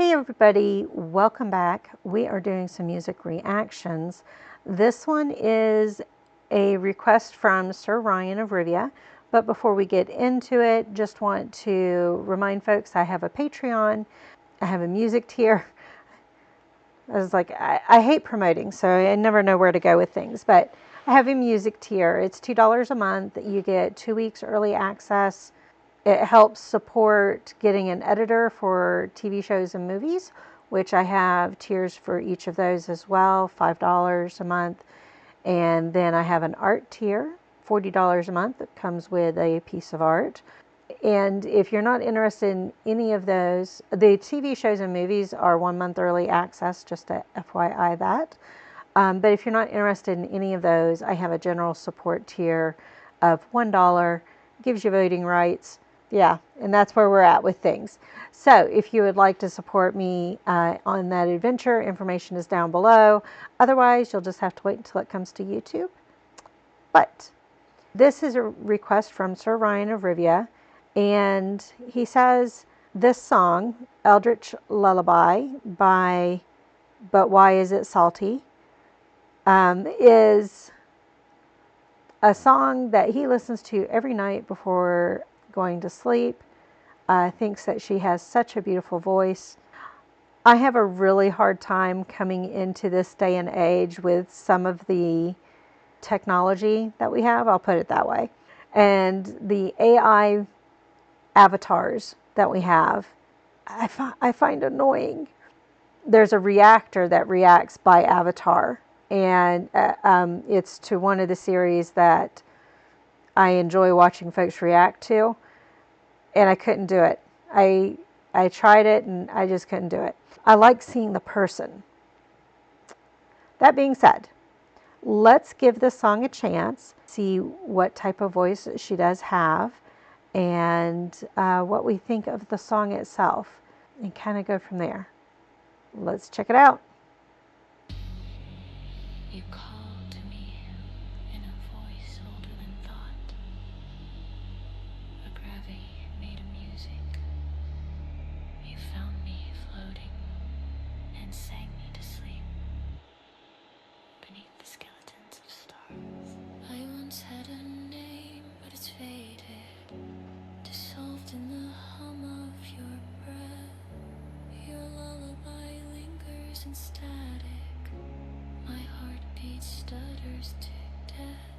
Hey everybody, welcome back. We are doing some music reactions. This one is a request from Sir Ryan of Rivia, but before we get into it, just want to remind folks I have a Patreon, I have a music tier. I was like, I hate promoting, so I never know where to go with things, but I have a music tier. It's $2 a month. You get 2 weeks early access. It helps support getting an editor for TV shows and movies, which I have tiers for each of those as well, $5 a month. And then I have an art tier, $40 a month, that comes with a piece of art. And if you're not interested in any of those, the TV shows and movies are 1 month early access, just to FYI that. But if you're not interested in any of those, I have a general support tier of $1, gives you voting rights. Yeah, and that's where we're at with things. So if you would like to support me on that adventure, information is down below. Otherwise, you'll just have to wait until it comes to YouTube. But this is a request from Sir Ryan of Rivia, and he says this song, Eldritch Lullaby by But Why Is It Salty, is a song that he listens to every night before going to sleep. Thinks that she has such a beautiful voice. I have a really hard time coming into this day and age with some of the technology that we have, I'll put it that way, and the AI avatars that we have, I find annoying. There's a reactor that reacts by avatar, and it's to one of the series that I enjoy watching folks react to, and I couldn't do it. I tried it and I just couldn't do it. I like seeing the person. That being said, let's give this song a chance, see what type of voice she does have, and what we think of the song itself, and kind of go from there. Let's check it out. You called to me in a voice older than thought. A gravity made of music. You found me floating and sang me to sleep beneath the skeletons of stars. I once had a name, but it's faded, dissolved in the hum of your breath. Your lullaby lingers in static. My heartbeat stutters to death.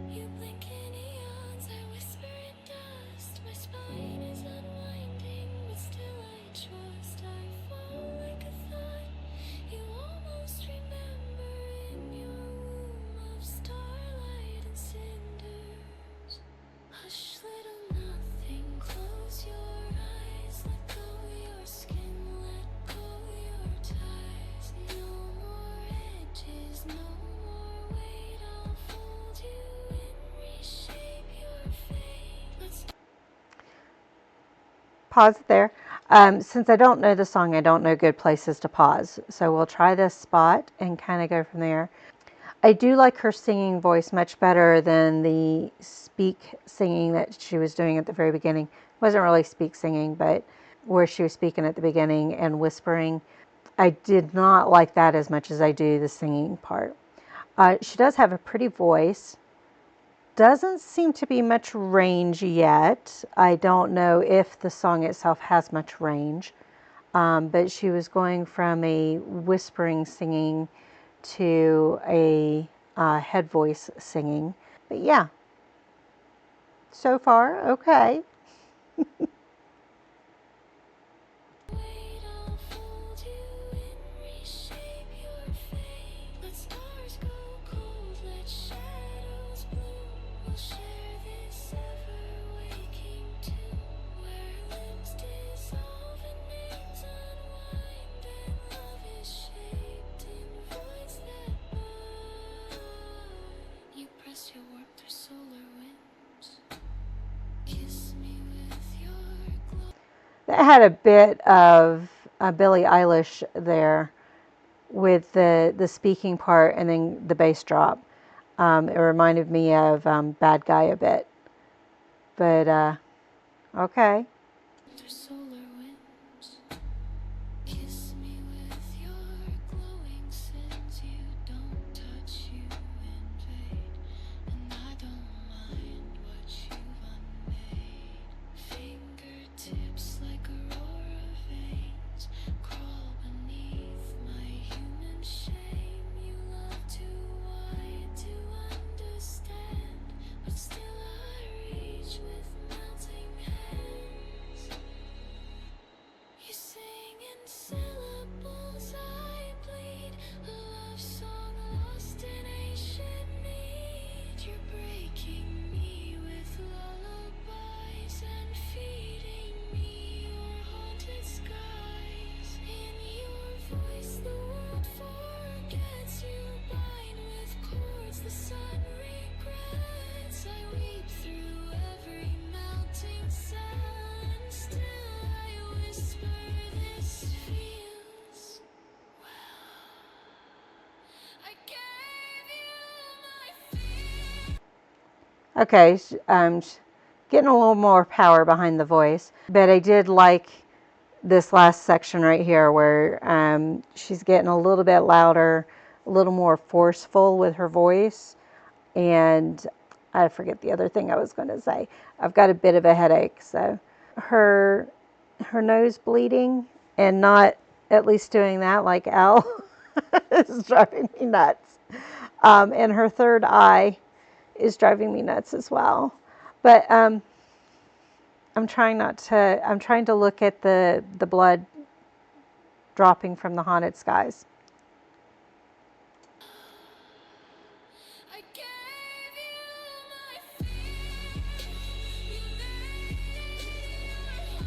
You blink in eons, I whisper in dust. My spine is unwinding, but still I trust. I fall like a thought you almost remember, in your womb of starlight and cinders. Hush, little nothing, close your eyes. Let go your skin, let go your ties. No more edges, no more weight. I'll fold you in, reshape your fate. Let's Pause it there. Since I don't know the song, I don't know good places to pause. So we'll try this spot and kind of go from there. I do like her singing voice much better than the speak singing that she was doing at the very beginning. It wasn't really speak singing, but where she was speaking at the beginning and whispering. I did not like that as much as I do the singing part. She does have a pretty voice. Doesn't seem to be much range yet. I don't know if the song itself has much range, but she was going from a whispering singing to a head voice singing. But yeah, so far, okay. wait, I'll fold you in, reshape your fate. Let stars go cold, let shadows bloom. We'll share this ever-waking tomb, where limbs dissolve and names unwind, and love is shaped in voids that burn. You press your warmth through solar winds. Kiss me with your glow. That had a bit of Billie Eilish there with the speaking part and then the bass drop. It reminded me of Bad Guy a bit. But, okay. Through solar winds, kiss Okay, getting a little more power behind the voice. But I did like this last section right here where she's getting a little bit louder, a little more forceful with her voice. And I forget the other thing I was going to say. I've got a bit of a headache, so her nose bleeding and not at least doing that like Elle is driving me nuts. And her third eye is driving me nuts as well. But I'm trying to look at the blood dropping from the haunted skies. I gave you my fear. You laid in your heart.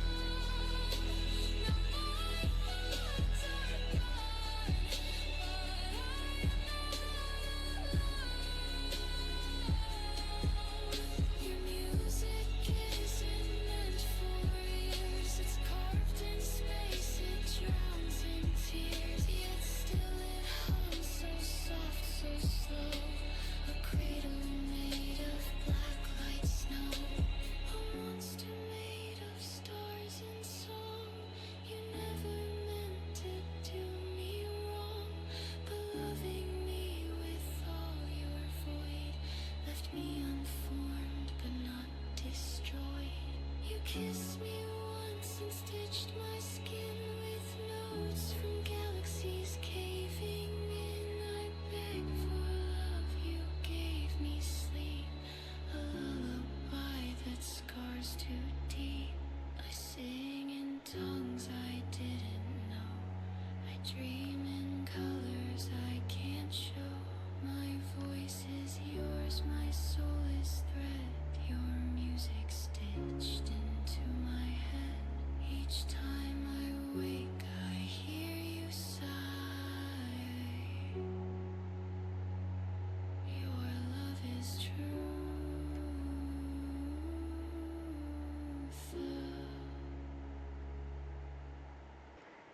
Now my thoughts are gone, but your music isn't meant for ears. It's carved in space, it drowns in tears. Yet still it hums so soft, so slow. A cradle made of black light snow. A monster made of stars and song. You never meant to do me wrong, but loving me with all your void left me unformed but not destroyed. You kissed me once and stitched my skin with notes from galaxies caving in. I begged for love, you gave me sleep, a lullaby that scars too deep. I sing in tongues I didn't know. I dream in colors I can't show. My voice is yours, my soul is thread. Your music stitched into my head. Each time I wake, I hear you sigh. Your love is truth.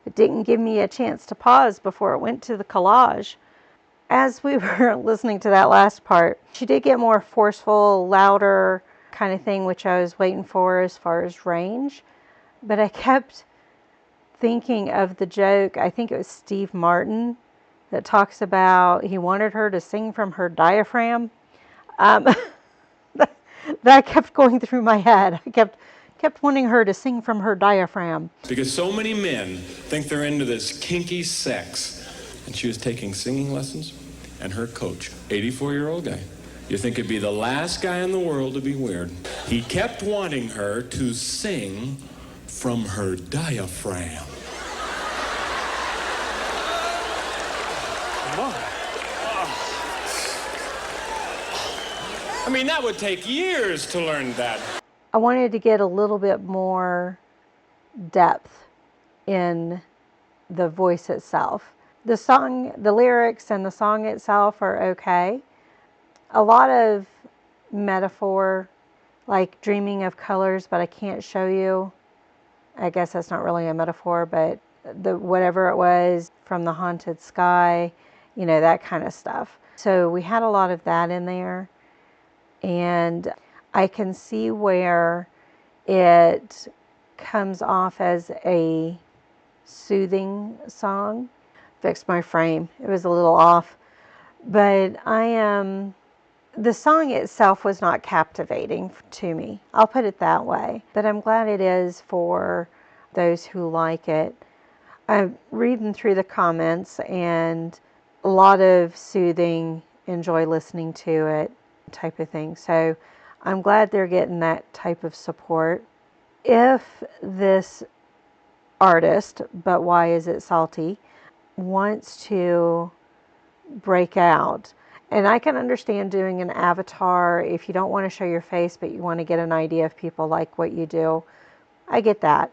It didn't give me a chance to pause before it went to the collage. As we were listening to that last part, she did get more forceful, louder kind of thing, which I was waiting for as far as range. But I kept thinking of the joke, I think it was Steve Martin, that talks about he wanted her to sing from her diaphragm. That kept going through my head. I kept wanting her to sing from her diaphragm. Because so many men think they're into this kinky sex. And she was taking singing lessons, and her coach, 84-year-old guy, you think it'd be the last guy in the world to be weird. He kept wanting her to sing from her diaphragm. I mean, that would take years to learn that. I wanted to get a little bit more depth in the voice itself. The song, the lyrics and the song itself are okay. A lot of metaphor, like dreaming of colors, but I can't show you. I guess that's not really a metaphor, but whatever it was from the haunted sky, that kind of stuff. So we had a lot of that in there. And I can see where it comes off as a soothing song. Fixed my frame. It was a little off. But the song itself was not captivating to me. I'll put it that way. But I'm glad it is for those who like it. I'm reading through the comments, and a lot of soothing, enjoy listening to it type of thing. So I'm glad they're getting that type of support. If this artist, but why is it salty, wants to break out, and I can understand doing an avatar if you don't want to show your face but you want to get an idea if people like what you do. I get that.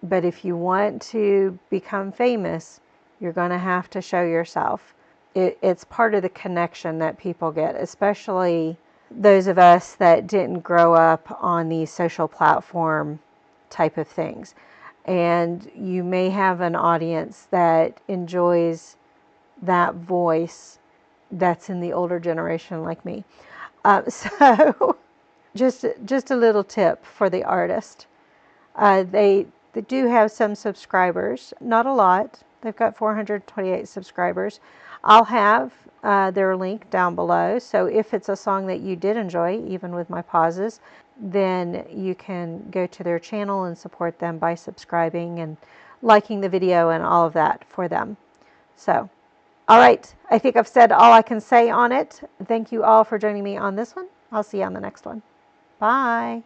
But if you want to become famous, you're going to have to show yourself. It's part of the connection that people get, especially those of us that didn't grow up on these social platform type of things. And you may have an audience that enjoys that voice that's in the older generation like me. So Just a little tip for the artist. They do have some subscribers, not a lot. They've got 428 subscribers. I'll have their link down below. So if it's a song that you did enjoy, even with my pauses, then you can go to their channel and support them by subscribing and liking the video and all of that for them. So, all right. I think I've said all I can say on it. Thank you all for joining me on this one. I'll see you on the next one. Bye.